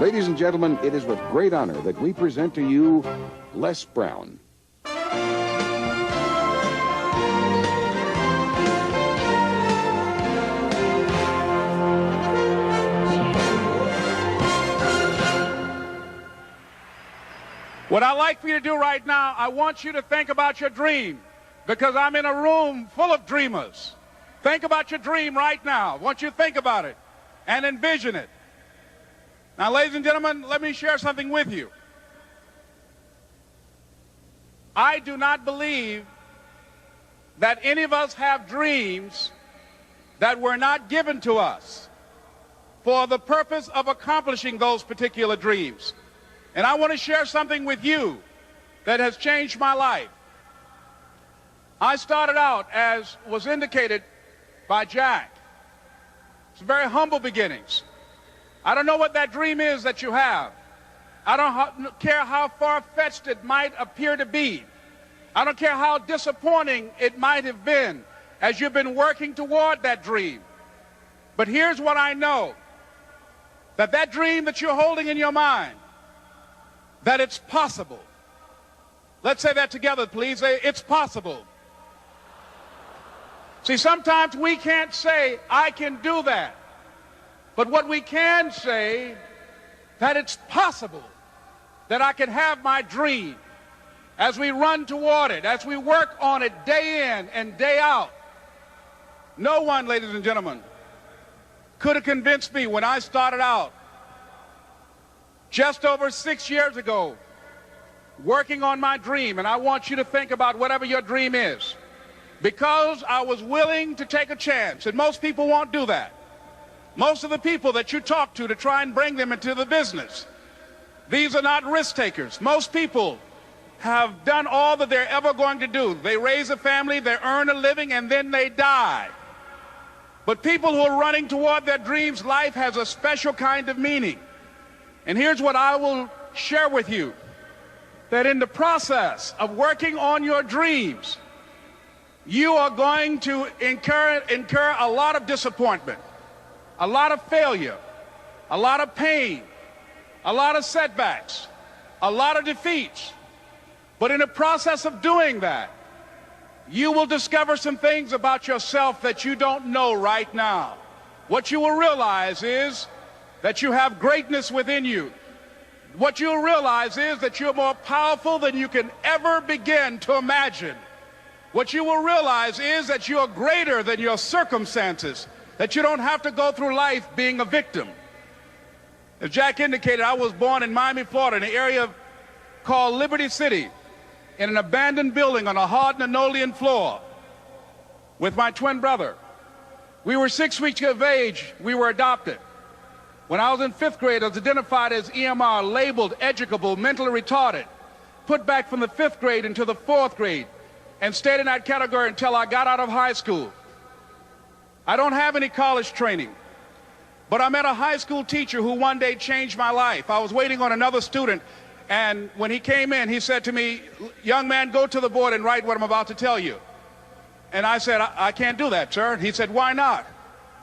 Ladies and gentlemen, it is with great honor that we present to you Les Brown. What I'd like for you to do right now, I want you to think about your dream, because I'm in a room full of dreamers. Think about your dream right now. I want you to think about it and envision it. Now, ladies and gentlemen, let me share something with you. I do not believe that any of us have dreams that were not given to us for the purpose of accomplishing those particular dreams. And I want to share something with you that has changed my life. I started out, as was indicated by Jack. It's very humble beginnings. I don't know what that dream is that you have. I don't care how far-fetched it might appear to be. I don't care how disappointing it might have been as you've been working toward that dream. But here's what I know, that dream that you're holding in your mind, that it's possible. Let's say that together, please. Say, it's possible. See, sometimes we can't say, I can do that. But what we can say, that it's possible that I can have my dream as we run toward it, as we work on it day in and day out. No one, ladies and gentlemen, could have convinced me when I started out just over 6 years ago, working on my dream. And I want you to think about whatever your dream is, because I was willing to take a chance. And most people won't do that. Most of the people that you talk to try and bring them into the business, these are not risk takers. Most people have done all that they're ever going to do. They raise a family, they earn a living, and then they die. But people who are running toward their dreams, life has a special kind of meaning. And here's what I will share with you, that in the process of working on your dreams, you are going to incur a lot of disappointment, a lot of failure, a lot of pain, a lot of setbacks, a lot of defeats. But in the process of doing that, you will discover some things about yourself that you don't know right now. What you will realize is that you have greatness within you. What you'll realize is that you're more powerful than you can ever begin to imagine. What you will realize is that you are greater than your circumstances, that you don't have to go through life being a victim. As Jack indicated, I was born in Miami, Florida, in an area called Liberty City, in an abandoned building on a hard linoleum floor with my twin brother. We were 6 weeks of age. We were adopted. When I was in 5th grade, I was identified as EMR, labeled educable, mentally retarded, put back from the 5th grade into the 4th grade, and stayed in that category until I got out of high school. I don't have any college training, but I met a high school teacher who one day changed my life. I was waiting on another student, and when he came in, he said to me, young man, go to the board and write what I'm about to tell you. And I said, I can't do that, sir. He said, why not?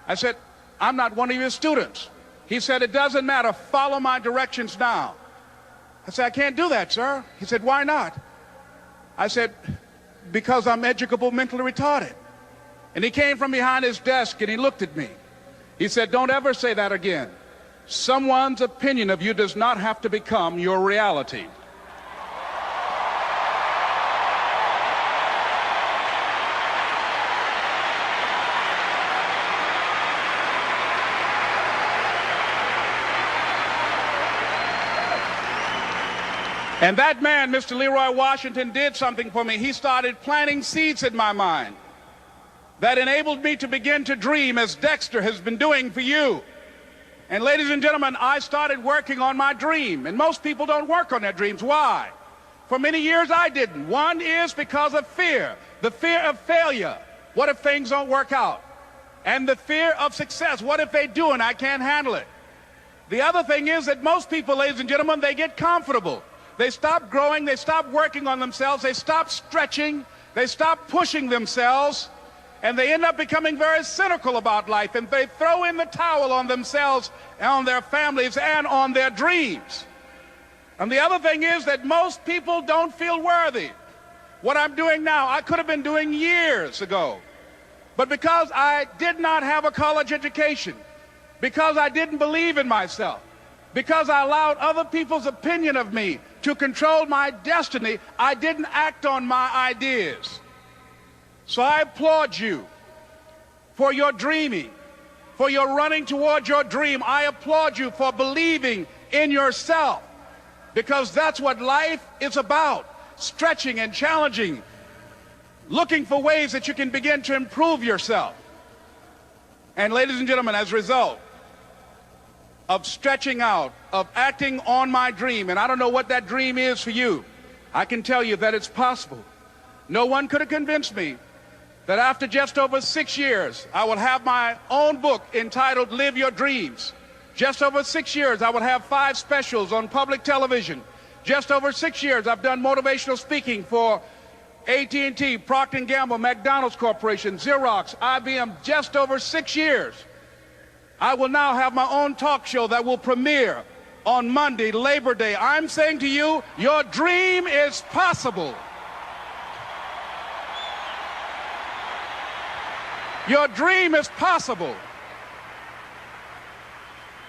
I said, I'm not one of your students. He said, it doesn't matter, follow my directions now. I said, I can't do that, sir. He said, why not? I said, because I'm educable, mentally retarded. And he came from behind his desk and he looked at me. He said, don't ever say that again. Someone's opinion of you does not have to become your reality. And that man, Mr. Leroy Washington, did something for me. He started planting seeds in my mind that enabled me to begin to dream, as Dexter has been doing for you. And ladies and gentlemen, I started working on my dream. And most people don't work on their dreams. Why? For many years I didn't. One is because of fear. The fear of failure. What if things don't work out? And the fear of success. What if they do and I can't handle it? The other thing is that most people, ladies and gentlemen, they get comfortable. They stop growing, they stop working on themselves, they stop stretching, they stop pushing themselves, And they end up becoming very cynical about life, and they throw in the towel on themselves, and on their families, and on their dreams. And the other thing is that most people don't feel worthy. What I'm doing now, I could have been doing years ago. But because I did not have a college education, because I didn't believe in myself, because I allowed other people's opinion of me to control my destiny, I didn't act on my ideas. So I applaud you for your dreaming, for your running toward your dream. I applaud you for believing in yourself, because that's what life is about, stretching and challenging, looking for ways that you can begin to improve yourself. And ladies and gentlemen, as a result of stretching out, of acting on my dream, and I don't know what that dream is for you, I can tell you that it's possible. No one could have convinced me that after just over 6 years, I will have my own book entitled Live Your Dreams. Just over 6 years, I will have 5 specials on public television. Just over 6 years, I've done motivational speaking for AT&T, Procter & Gamble, McDonald's Corporation, Xerox, IBM. Just over 6 years. I will now have my own talk show that will premiere on Monday, Labor Day. I'm saying to you, your dream is possible. Your dream is possible.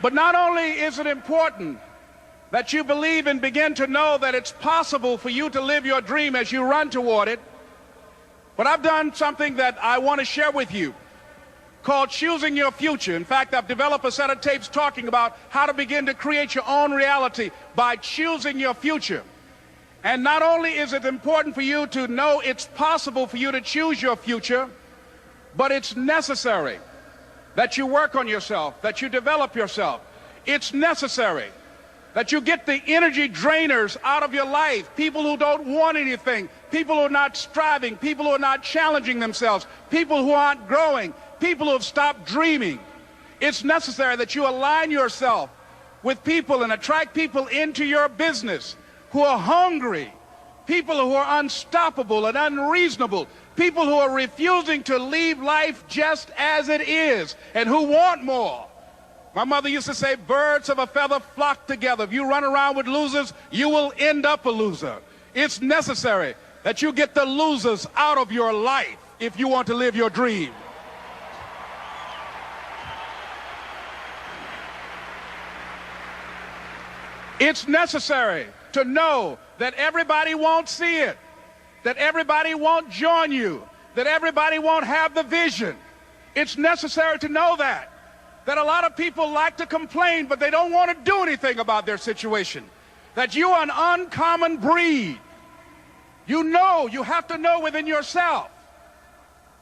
But not only is it important that you believe and begin to know that it's possible for you to live your dream as you run toward it, but I've done something that I want to share with you called Choosing Your Future. In fact, I've developed a set of tapes talking about how to begin to create your own reality by choosing your future. And not only is it important for you to know it's possible for you to choose your future, but it's necessary that you work on yourself, that you develop yourself. It's necessary that you get the energy drainers out of your life, people who don't want anything, people who are not striving, people who are not challenging themselves, people who aren't growing, people who have stopped dreaming. It's necessary that you align yourself with people and attract people into your business who are hungry, people who are unstoppable and unreasonable, people who are refusing to leave life just as it is and who want more. My mother used to say, birds of a feather flock together. If you run around with losers, you will end up a loser. It's necessary that you get the losers out of your life if you want to live your dream. It's necessary to know that everybody won't see it, that everybody won't join you, that everybody won't have the vision. It's necessary to know that a lot of people like to complain, but they don't want to do anything about their situation, that you are an uncommon breed. You know, you have to know within yourself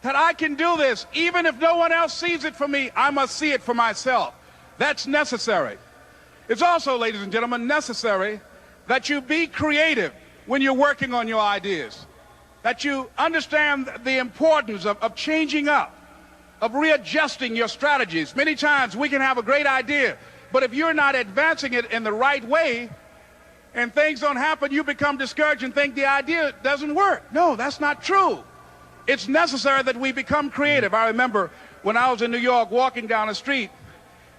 that I can do this. Even if no one else sees it for me, I must see it for myself. That's necessary. It's also, ladies and gentlemen, necessary that you be creative when you're working on your ideas, that you understand the importance of changing up, of readjusting your strategies. Many times we can have a great idea, but if you're not advancing it in the right way and things don't happen, you become discouraged and think the idea doesn't work. No, that's not true. It's necessary that we become creative. I remember when I was in New York walking down the street,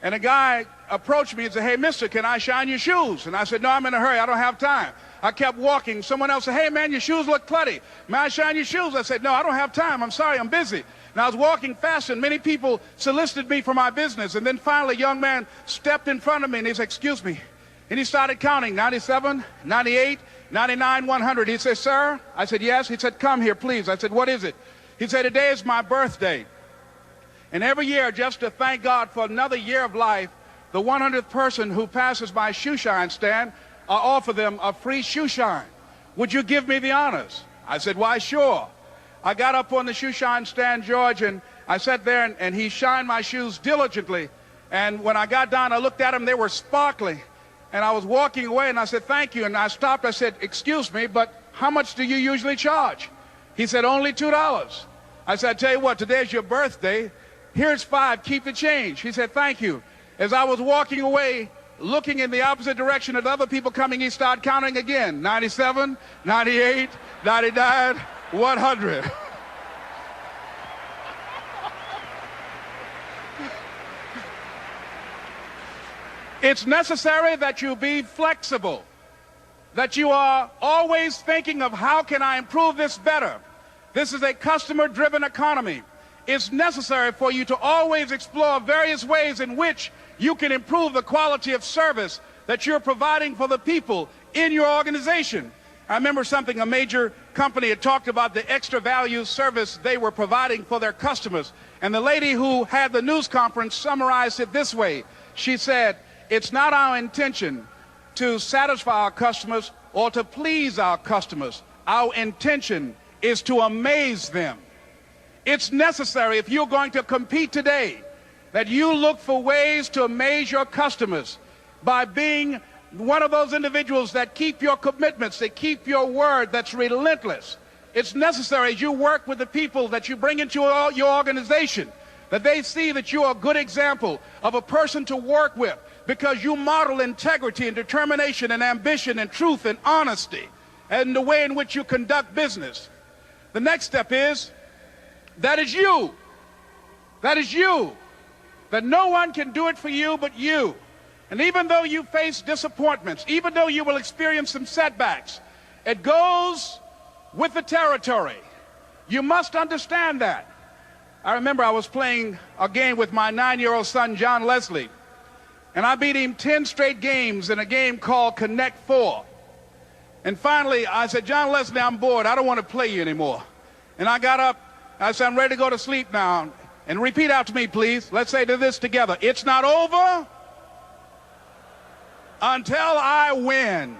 and a guy approached me and said, "Hey, mister, can I shine your shoes?" And I said, "No, I'm in a hurry. I don't have time." I kept walking. Someone else said, "Hey, man, your shoes look clutty. May I shine your shoes?" I said, "No, I don't have time. I'm sorry, I'm busy." And I was walking fast, and many people solicited me for my business. And then finally, a young man stepped in front of me, and he said, "Excuse me." And he started counting, 97, 98, 99, 100. He said, "Sir?" I said, "Yes." He said, "Come here, please." I said, "What is it?" He said, "Today is my birthday. And every year, just to thank God for another year of life, the 100th person who passes my shoe shine stand, I offer them a free shoe shine. Would you give me the honors?" I said, "Why, sure." I got up on the shoe shine stand, George, and I sat there, and he shined my shoes diligently. And when I got down, I looked at them, they were sparkling. And I was walking away, and I said, "Thank you." And I stopped. I said, "Excuse me, but how much do you usually charge?" He said, "Only $2. I said, "I tell you what, today's your birthday. Here's $5. Keep the change." He said, "Thank you." As I was walking away, looking in the opposite direction at other people coming, he started counting again. 97, 98, 99, 100. It's necessary that you be flexible, that you are always thinking of how can I improve this better. This is a customer-driven economy. It's necessary for you to always explore various ways in which you can improve the quality of service that you're providing for the people in your organization. I remember something, a major company had talked about the extra value service they were providing for their customers. And the lady who had the news conference summarized it this way. She said, it's not our intention to satisfy our customers or to please our customers. Our intention is to amaze them. It's necessary, if you're going to compete today, that you look for ways to amaze your customers by being one of those individuals that keep your commitments, that keep your word, that's relentless. It's necessary as you work with the people that you bring into your organization, that they see that you're a good example of a person to work with, because you model integrity and determination and ambition and truth and honesty and the way in which you conduct business. The next step is, that is you. That is you. That no one can do it for you but you. And even though you face disappointments, even though you will experience some setbacks, it goes with the territory. You must understand that. I remember I was playing a game with my 9-year-old son, John Leslie, and I beat him 10 straight games in a game called Connect 4. And finally, I said, John Leslie, I'm bored. I don't want to play you anymore. And I got up. I said, I'm ready to go to sleep now. And repeat after me, please. Let's say this together. It's not over until I win.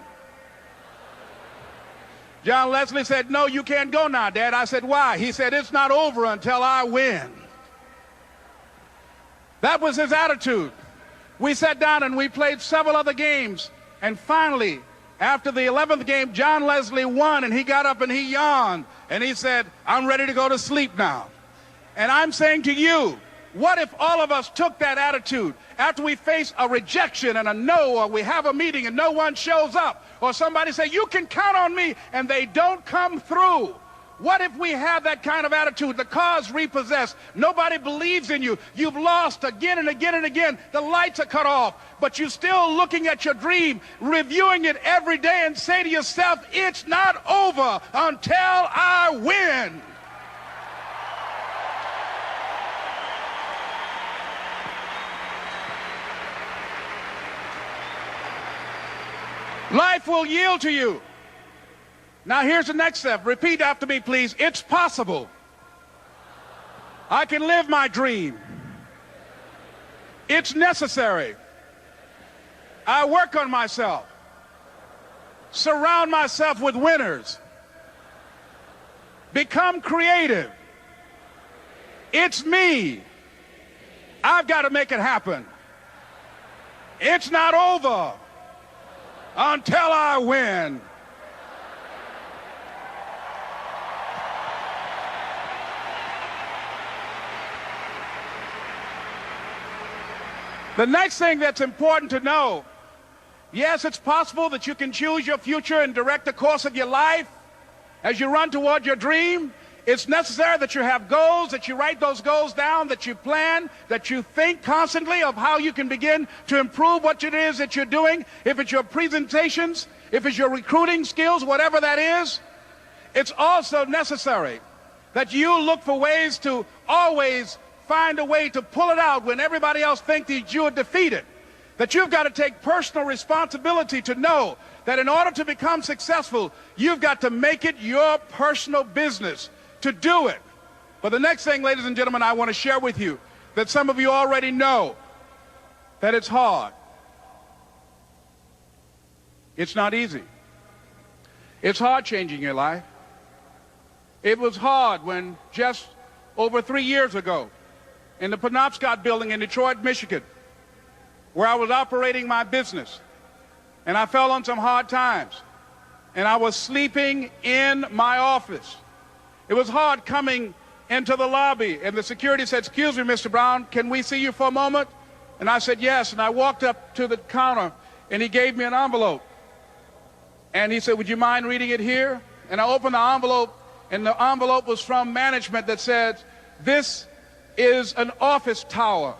John Leslie said, no, you can't go now, Dad. I said, why? He said, it's not over until I win. That was his attitude. We sat down and we played several other games. And finally, after the 11th game, John Leslie won, and he got up and he yawned. And he said, I'm ready to go to sleep now. And I'm saying to you, what if all of us took that attitude after we face a rejection and a no, or we have a meeting and no one shows up, or somebody say, you can count on me, and they don't come through? What if we have that kind of attitude? The car's repossessed. Nobody believes in you. You've lost again and again and again. The lights are cut off, but you're still looking at your dream, reviewing it every day, and say to yourself, it's not over until I win. Life will yield to you. Now here's the next step. Repeat after me, please. It's possible. I can live my dream. It's necessary. I work on myself. Surround myself with winners. Become creative. It's me. I've got to make it happen. It's not over until I win. The next thing that's important to know, yes, it's possible that you can choose your future and direct the course of your life as you run toward your dream. It's necessary that you have goals, that you write those goals down, that you plan, that you think constantly of how you can begin to improve what it is that you're doing. If it's your presentations, if it's your recruiting skills, whatever that is, it's also necessary that you look for ways to always find a way to pull it out when everybody else thinks that you are defeated. That you've got to take personal responsibility to know that in order to become successful, you've got to make it your personal business to do it. But the next thing, ladies and gentlemen, I want to share with you that some of you already know that it's hard. It's not easy. It's hard changing your life. It was hard when just over 3 years ago, in the Penobscot building in Detroit, Michigan, where I was operating my business, and I fell on some hard times, and I was sleeping in my office. It was hard coming into the lobby, and the security said, excuse me, Mr. Brown, can we see you for a moment? And I said, yes, and I walked up to the counter, and he gave me an envelope. And he said, would you mind reading it here? And I opened the envelope, and the envelope was from management that said, this is an office tower.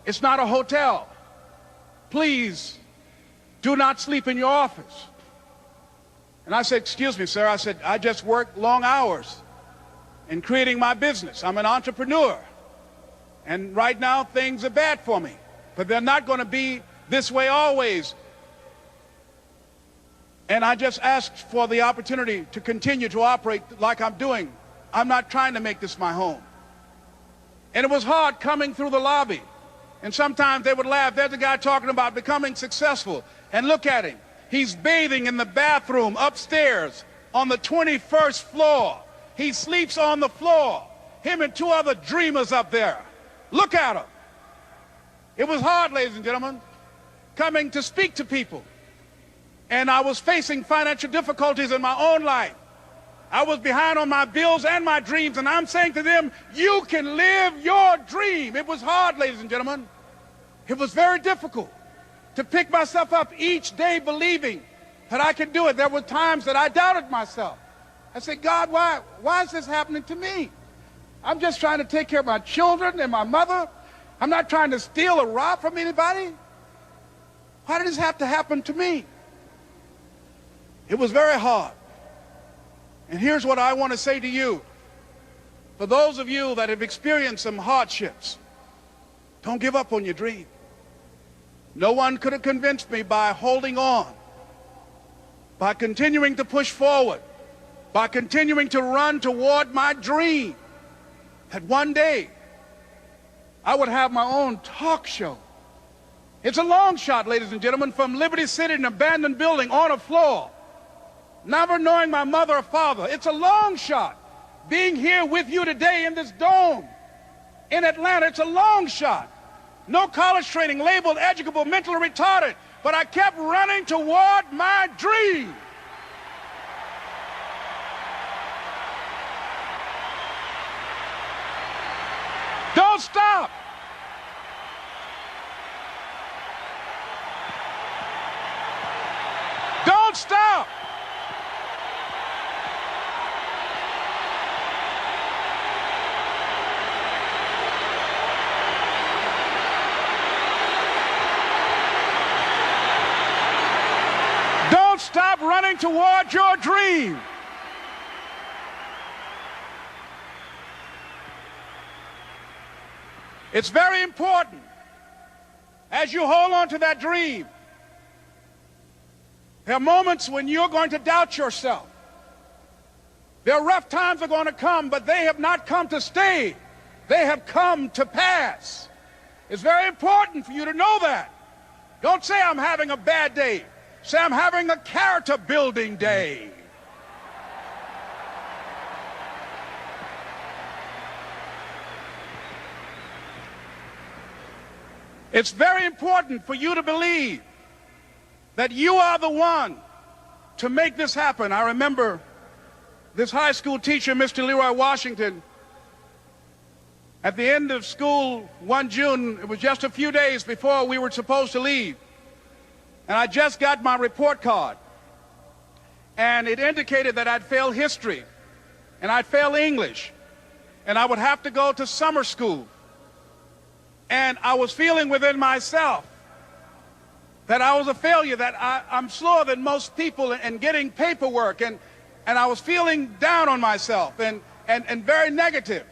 It's not a hotel. please do not sleep in your office. And I said, excuse me, sir. I said, I just work long hours in creating my business. I'm an entrepreneur. And right now, things are bad for me. But they're not going to be this way always. And I just asked for the opportunity to continue to operate like I'm doing. I'm not trying to make this my home. And it was hard coming through the lobby. And sometimes they would laugh. There's a guy talking about becoming successful. And look at him. He's bathing in the bathroom upstairs on the 21st floor. He sleeps on the floor. Him and two other dreamers up there. Look at him. It was hard, ladies and gentlemen, coming to speak to people. And I was facing financial difficulties in my own life. I was behind on my bills and my dreams, and I'm saying to them, you can live your dream. It was hard, ladies and gentlemen. It was very difficult to pick myself up each day believing that I could do it. There were times that I doubted myself. I said, God, why is this happening to me? I'm just trying to take care of my children and my mother. I'm not trying to steal or rob from anybody. Why did this have to happen to me? It was very hard. And here's what I want to say to you. For those of you that have experienced some hardships, don't give up on your dream. No one could have convinced me by holding on, by continuing to push forward, by continuing to run toward my dream, that one day I would have my own talk show. It's a long shot, ladies and gentlemen, from Liberty City, an abandoned building on a floor, never knowing my mother or father. It's a long shot. Being here with you today in this dome in Atlanta, it's a long shot. No college training, labeled educable, mentally retarded, but I kept running toward my dream. Don't stop. Don't stop. Don't stop running toward your dream. It's very important as you hold on to that dream. There are moments when you're going to doubt yourself. There are rough times are going to come, but they have not come to stay. They have come to pass. It's very important for you to know that. Don't say I'm having a bad day. Say I'm having a character building day. It's very important for you to believe that you are the one to make this happen. I remember this high school teacher, Mr. Leroy Washington, at the end of school one June, it was just a few days before we were supposed to leave, and I just got my report card, and it indicated that I'd failed history, and I'd failed English, and I would have to go to summer school. And I was feeling within myself that I was a failure, that I'm slower than most people in getting paperwork, and I was feeling down on myself and very negative.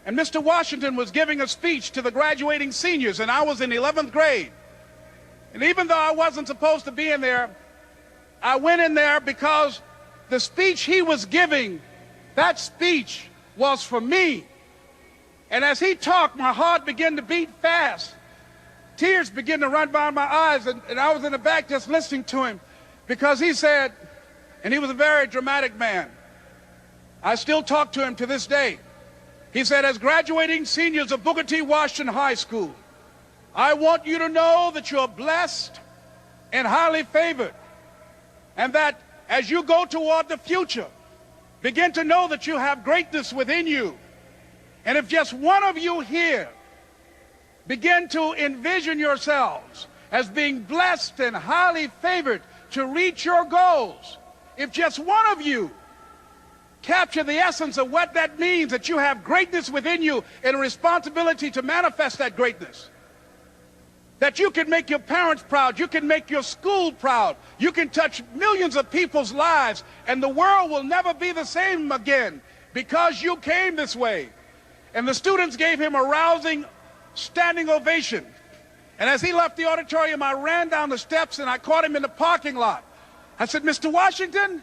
And Mr. Washington was giving a speech to the graduating seniors, and I was in 11th grade. And even though I wasn't supposed to be in there, I went in there because the speech he was giving, that speech was for me. And as he talked, my heart began to beat fast. Tears began to run down my eyes, and I was in the back just listening to him because he said, and he was a very dramatic man. I still talk to him to this day. He said, as graduating seniors of Booker T. Washington High School, I want you to know that you're blessed and highly favored, and that as you go toward the future, begin to know that you have greatness within you. And if just one of you here begin to envision yourselves as being blessed and highly favored to reach your goals, if just one of you capture the essence of what that means, that you have greatness within you and a responsibility to manifest that greatness, that you can make your parents proud, you can make your school proud, you can touch millions of people's lives, and the world will never be the same again because you came this way. And the students gave him a rousing standing ovation. And as he left the auditorium, I ran down the steps and I caught him in the parking lot. I said, "Mr. Washington?"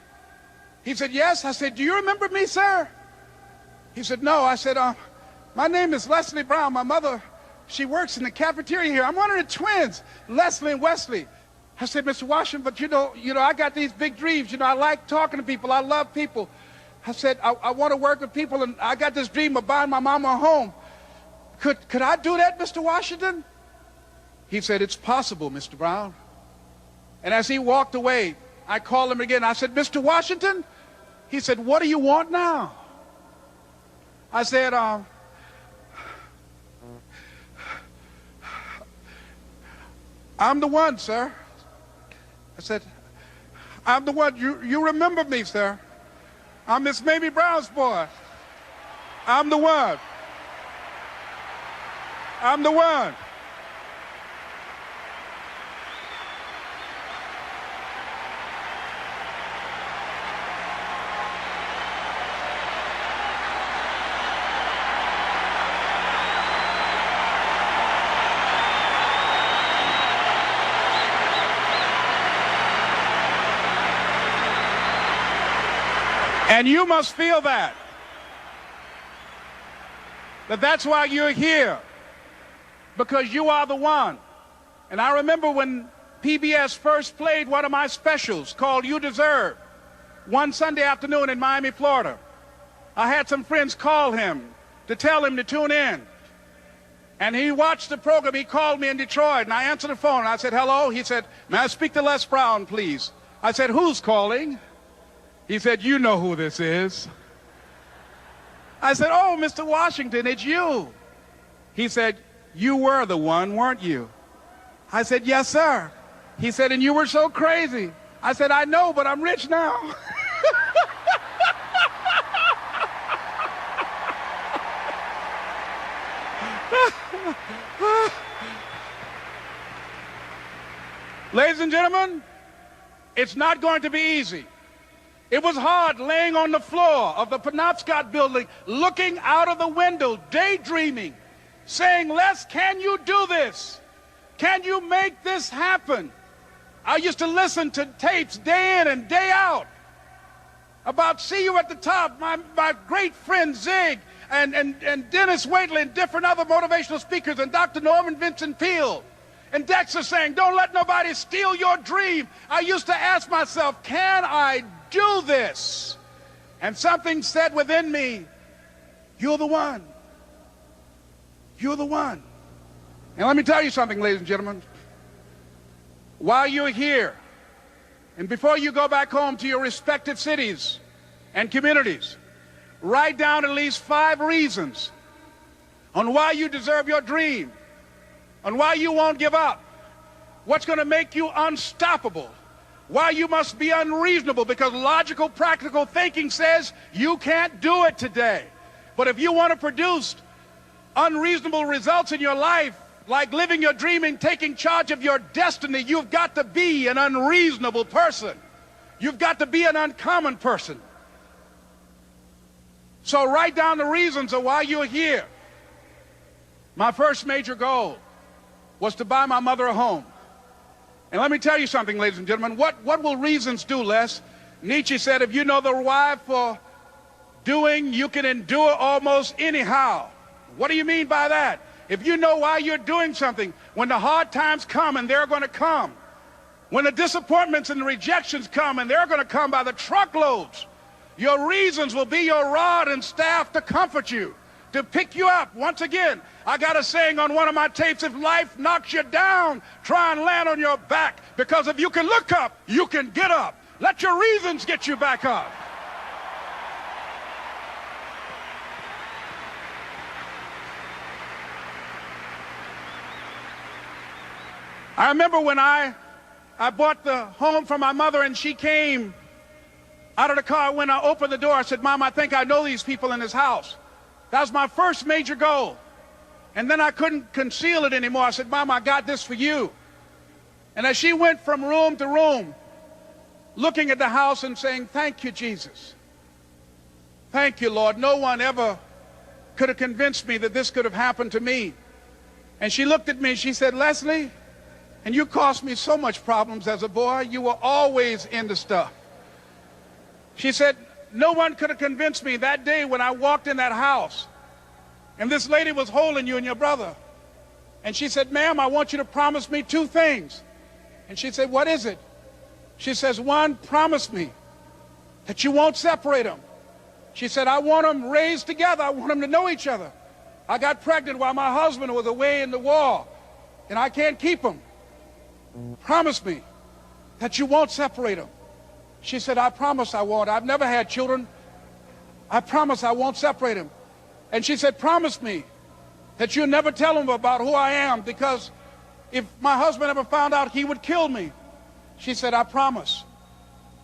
He said, "Yes." I said, "Do you remember me, sir?" He said, "No." I said, "My name is Leslie Brown. My mother, she works in the cafeteria here. I'm one of the twins, Leslie and Wesley." I said, "Mr. Washington, but you know, I got these big dreams. I like talking to people. I love people." I said, I want to work with people, and I got this dream of buying my mama a home. Could I do that, Mr. Washington?" He said, "It's possible, Mr. Brown." And as he walked away, I called him again. I said, "Mr. Washington?" He said, "What do you want now?" I said, "I'm the one, sir." I said, "I'm the one. You remember me, sir. I'm Miss Mamie Brown's boy. I'm the one. I'm the one." And you must feel that's why you're here, because you are the one. And I remember when PBS first played one of my specials called You Deserve, one Sunday afternoon in Miami, Florida. I had some friends call him to tell him to tune in. And he watched the program. He called me in Detroit, and I answered the phone. I said, "Hello." He said, "May I speak to Les Brown, please?" I said, "Who's calling?" He said, "You know who this is." I said, "Oh, Mr. Washington, it's you." He said, "You were the one, weren't you?" I said, "Yes, sir." He said, "And you were so crazy." I said, "I know, but I'm rich now." Ladies and gentlemen, it's not going to be easy. It was hard laying on the floor of the Penobscot building, looking out of the window, daydreaming, saying, "Les, can you do this? Can you make this happen?" I used to listen to tapes day in and day out about See You at the Top, my great friend Zig and Dennis Waitley and different other motivational speakers, and Dr. Norman Vincent Peale. And Dexter saying, "Don't let nobody steal your dream." I used to ask myself, can I do this? And something said within me, "You're the one. You're the one." And let me tell you something, ladies and gentlemen. While you're here, and before you go back home to your respective cities and communities, write down at least 5 reasons on why you deserve your dream, on why you won't give up, what's going to make you unstoppable, why you must be unreasonable, because logical, practical thinking says you can't do it today. But if you want to produce unreasonable results in your life, like living your dream and taking charge of your destiny, you've got to be an unreasonable person. You've got to be an uncommon person. So write down the reasons of why you're here. My first major goal was to buy my mother a home. And let me tell you something, ladies and gentlemen. What will reasons do, Les? Nietzsche said, if you know the why for doing, you can endure almost anyhow. What do you mean by that? If you know why you're doing something, when the hard times come, and they're going to come, when the disappointments and the rejections come, and they're going to come by the truckloads, your reasons will be your rod and staff to comfort you, to pick you up. Once again, I got a saying on one of my tapes: if life knocks you down, try and land on your back, because if you can look up, you can get up. Let your reasons get you back up. I remember when I bought the home for my mother, and she came out of the car. When I opened the door, I said, "Mom, I think I know these people in this house." That was my first major goal. And then I couldn't conceal it anymore. I said, Mom, I got this for you. And as she went from room to room, looking at the house and saying, thank you, Jesus. Thank you, Lord. No one ever could have convinced me that this could have happened to me. And she looked at me and she said, Leslie, and you caused me so much problems as a boy. You were always into stuff. She said, no one could have convinced me that day when I walked in that house and this lady was holding you and your brother. And she said, ma'am, I want you to promise me 2 things. And she said, what is it? She says, 1, promise me that you won't separate them. She said, I want them raised together. I want them to know each other. I got pregnant while my husband was away in the war, and I can't keep them. Promise me that you won't separate them. She said, I promise I won't. I've never had children. I promise I won't separate them. And she said, promise me that you'll never tell them about who I am, because if my husband ever found out, he would kill me. She said, I promise.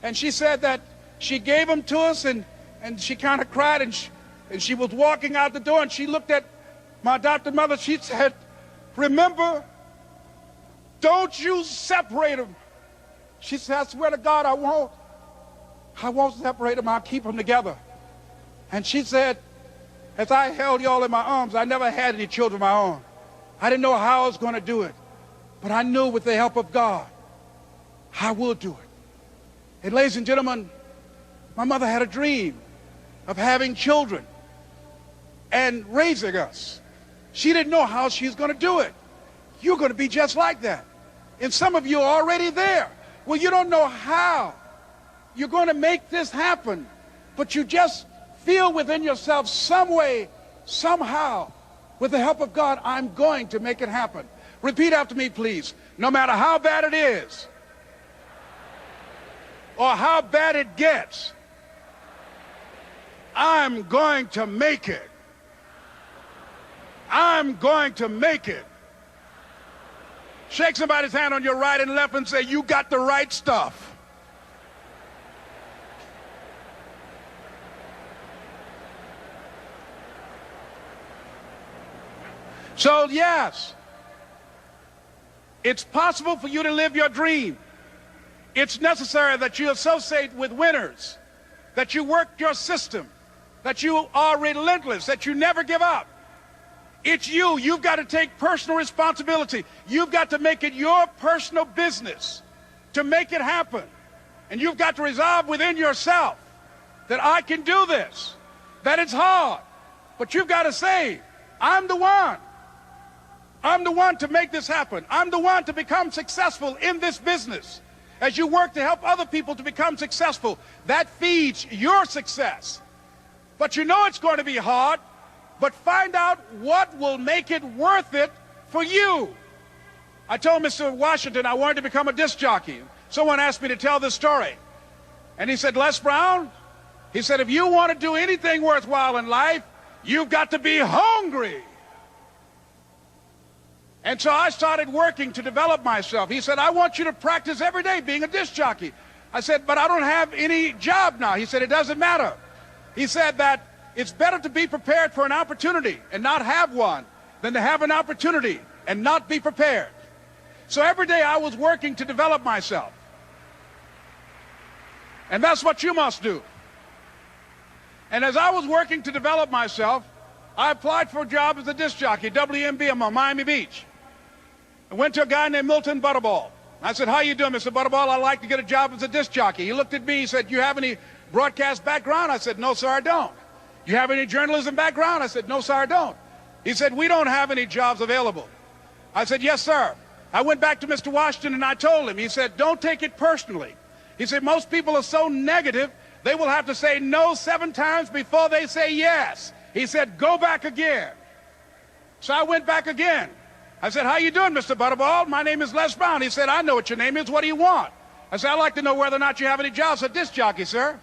And she said that she gave them to us, and she kind of cried, and she was walking out the door, and she looked at my adopted mother. She said, remember, don't you separate them. She said, I swear to God, I won't separate them. I'll keep them together. And she said, as I held y'all in my arms, I never had any children of my own. I didn't know how I was going to do it, but I knew with the help of God, I will do it. And ladies and gentlemen, my mother had a dream of having children and raising us. She didn't know how she was going to do it. You're going to be just like that. And some of you are already there. Well, you don't know how you're going to make this happen, but you just feel within yourself some way, somehow, with the help of God, I'm going to make it happen. Repeat after me, please. No matter how bad it is, or how bad it gets, I'm going to make it. I'm going to make it. Shake somebody's hand on your right and left and say, you got the right stuff. So yes, it's possible for you to live your dream. It's necessary that you associate with winners, that you work your system, that you are relentless, that you never give up. It's you. You've got to take personal responsibility. You've got to make it your personal business to make it happen. And you've got to resolve within yourself that I can do this, that it's hard, but you've got to say, I'm the one. I'm the one to make this happen. I'm the one to become successful in this business. As you work to help other people to become successful, that feeds your success. But you know it's going to be hard, but find out what will make it worth it for you. I told Mr. Washington I wanted to become a disc jockey. Someone asked me to tell this story. And he said, Les Brown, he said, if you want to do anything worthwhile in life, you've got to be hungry. And so I started working to develop myself. He said, I want you to practice every day being a disc jockey. I said, but I don't have any job now. He said, it doesn't matter. He said that it's better to be prepared for an opportunity and not have one than to have an opportunity and not be prepared. So every day I was working to develop myself. And that's what you must do. And as I was working to develop myself, I applied for a job as a disc jockey, WMB, I'm on Miami Beach. I went to a guy named Milton Butterball. I said, how you doing, Mr. Butterball? I'd like to get a job as a disc jockey. He looked at me, he said, you have any broadcast background? I said, no, sir, I don't. You have any journalism background? I said, no, sir, I don't. He said, we don't have any jobs available. I said, yes, sir. I went back to Mr. Washington and I told him, he said, don't take it personally. He said, most people are so negative, they will have to say no 7 times before they say yes. He said, go back again. So I went back again. I said, how you doing, Mr. Butterball? My name is Les Brown. He said, I know what your name is. What do you want? I said, I'd like to know whether or not you have any jobs as a disc jockey, sir.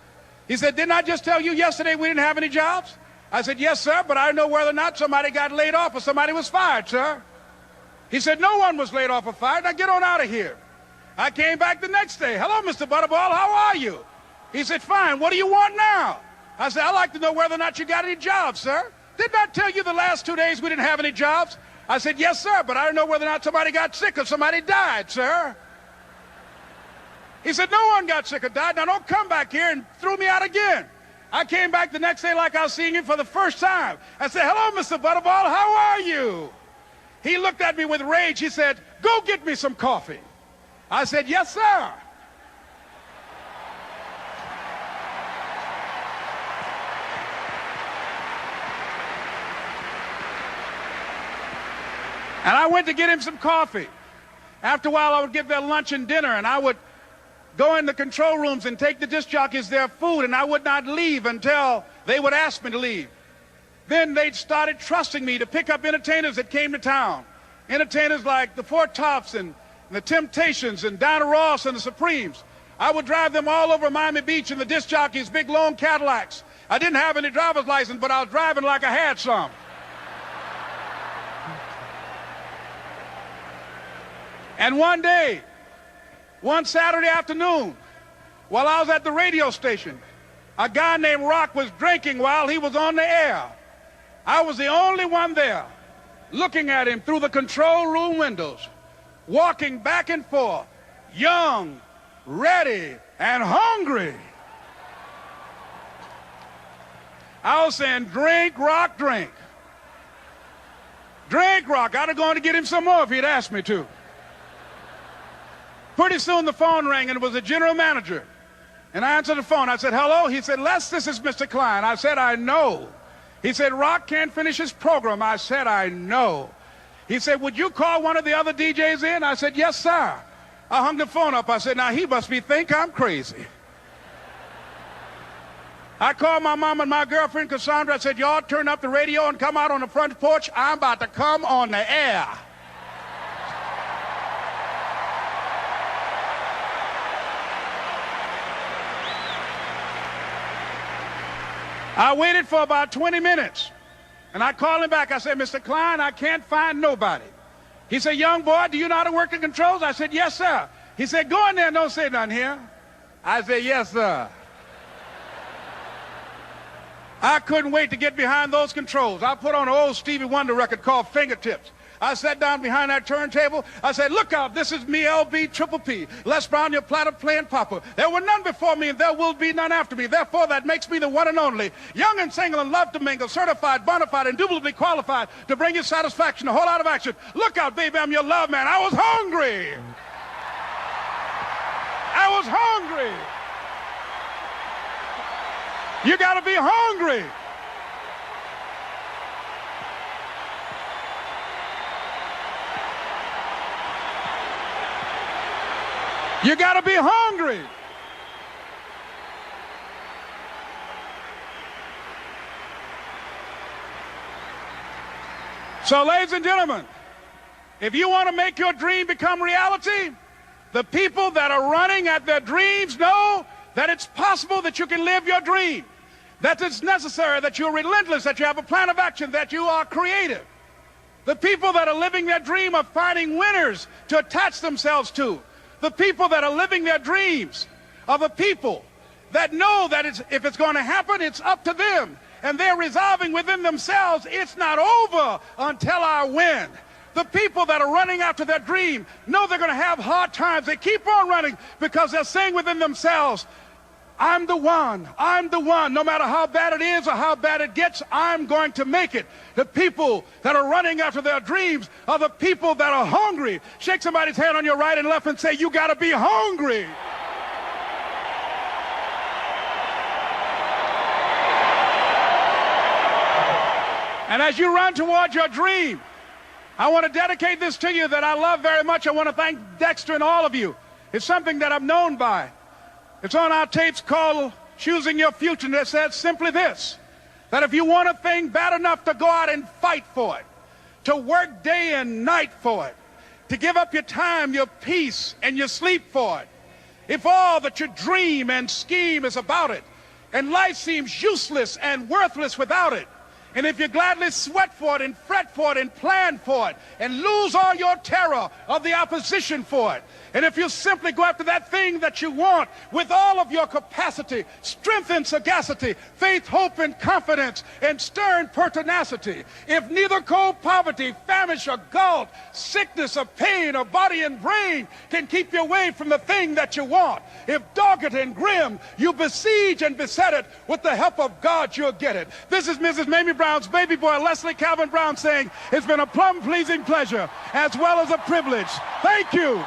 He said, didn't I just tell you yesterday we didn't have any jobs? I said, yes, sir, but I know whether or not somebody got laid off or somebody was fired, sir. He said, no one was laid off or fired. Now get on out of here. I came back the next day. Hello, Mr. Butterball. How are you? He said, fine. What do you want now? I said, I'd like to know whether or not you got any jobs, sir. didn't I tell you the last 2 days we didn't have any jobs? I said, yes, sir, but I don't know whether or not somebody got sick or somebody died, sir. He said, no one got sick or died. Now don't come back here and throw me out again. I came back the next day like I was seeing him for the first time. I said, hello, Mr. Butterball, how are you? He looked at me with rage. He said, go get me some coffee. I said, yes, sir. And I went to get him some coffee. After a while, I would get their lunch and dinner, and I would go in the control rooms and take the disc jockeys their food, and I would not leave until they would ask me to leave. Then they started trusting me to pick up entertainers that came to town. Entertainers like the Four Tops and the Temptations and Diana Ross and the Supremes. I would drive them all over Miami Beach in the disc jockeys, big long Cadillacs. I didn't have any driver's license, but I was driving like I had some. And one day, one Saturday afternoon, while I was at the radio station, a guy named Rock was drinking while he was on the air. I was the only one there, looking at him through the control room windows, walking back and forth, young, ready, and hungry. I was saying, drink, Rock, drink. Drink, Rock. I'd have gone to get him some more if he'd asked me to. Pretty soon the phone rang, and it was the general manager. And I answered the phone. I said, hello? He said, Les, this is Mr. Klein. I said, I know. He said, Rock can't finish his program. I said, I know. He said, would you call one of the other DJs in? I said, yes, sir. I hung the phone up. I said, now he must think I'm crazy. I called my mom and my girlfriend, Cassandra. I said, y'all turn up the radio and come out on the front porch. I'm about to come on the air. I waited for about 20 minutes, and I called him back. I said, Mr. Klein, I can't find nobody. He said, young boy, do you know how to work the controls? I said, yes, sir. He said, go in there and don't say nothing here. I said, yes, sir. I couldn't wait to get behind those controls. I put on an old Stevie Wonder record called Fingertips. I sat down behind that turntable. I said, look out, this is me, LB, Triple P. Les Brown, your platter playing Papa. There were none before me, and there will be none after me. Therefore, that makes me the one and only. Young and single and love to mingle, certified, bona fide, indubitably qualified to bring you satisfaction, a whole lot of action. Look out, baby, I'm your love man. I was hungry. I was hungry. You got to be hungry. You got to be hungry. So, ladies and gentlemen, if you want to make your dream become reality, the people that are running at their dreams know that it's possible that you can live your dream, that it's necessary, that you're relentless, that you have a plan of action, that you are creative. The people that are living their dream are finding winners to attach themselves to. The people that are living their dreams are the people that know that if it's going to happen, it's up to them. And they're resolving within themselves, it's not over until I win. The people that are running after their dream know they're going to have hard times. They keep on running because they're saying within themselves, I'm the one. I'm the one. No matter how bad it is or how bad it gets, I'm going to make it. The people that are running after their dreams are the people that are hungry. Shake somebody's hand on your right and left and say, you got to be hungry. And as you run toward your dream, I want to dedicate this to you that I love very much. I want to thank Dexter and all of you. It's something that I'm known by. It's on our tapes called Choosing Your Future, and it says simply this, that if you want a thing bad enough to go out and fight for it, to work day and night for it, to give up your time, your peace, and your sleep for it, if all that you dream and scheme is about it, and life seems useless and worthless without it, And if you gladly sweat for it and fret for it and plan for it and lose all your terror of the opposition for it, and if you simply go after that thing that you want with all of your capacity, strength and sagacity, faith, hope and confidence, and stern pertinacity, if neither cold poverty, famish or gulf, sickness or pain or body and brain can keep you away from the thing that you want, if dogged and grim you besiege and beset it, with the help of God you'll get it. This is Mrs. Mamie Brown's baby boy, Leslie Calvin Brown, saying it's been a plumb pleasing pleasure as well as a privilege. Thank you.